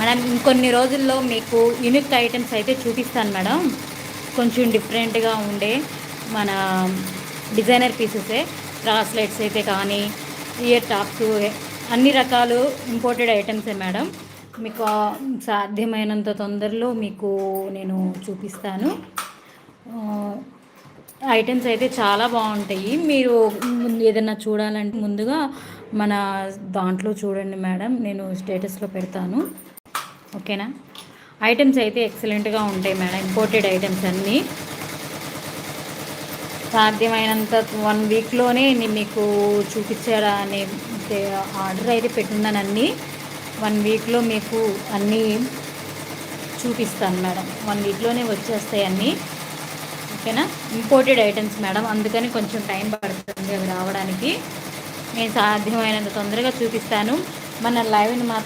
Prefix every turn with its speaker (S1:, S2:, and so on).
S1: Madam ఇంకొన్ని రోజుల్లో మీకు యూనిక్ ఐటమ్స్ అయితే చూపిస్తాను మేడం. కొంచెం డిఫరెంట్గా ఉండే మన డిజైనర్ పీసెసే, బ్రాస్లెట్స్ అయితే కానీ, ఇయర్ టాప్స్, అన్ని రకాలు ఇంపోర్టెడ్ ఐటమ్సే మేడం. మీకు సాధ్యమైనంత తొందరలో మీకు నేను చూపిస్తాను. ఐటమ్స్ అయితే చాలా బాగుంటాయి. మీరు ఏదైనా చూడాలంటే ముందుగా మన దాంట్లో చూడండి మేడం, నేను స్టేటస్లో పెడతాను. ఓకేనా? ఐటమ్స్ అయితే ఎక్సలెంట్గా ఉంటాయి మేడం, ఇంపోర్టెడ్ ఐటమ్స్ అన్నీ. సాధ్యమైనంత 1 వీక్లోనే నేను మీకు చూపించారా అనే ఆర్డర్ అయితే పెట్టున్నాను. అన్నీ 1 వీక్లో మీకు అన్నీ చూపిస్తాను మేడం. 1 వీక్లోనే వచ్చేస్తాయి అన్నీ. ఓకేనా? ఇంపోర్టెడ్ ఐటమ్స్ మేడం, అందుకని కొంచెం టైం పడుతుంది అవి రావడానికి. నేను సాధ్యమైనంత తొందరగా చూపిస్తాను. మన లైవ్ని మాత్రం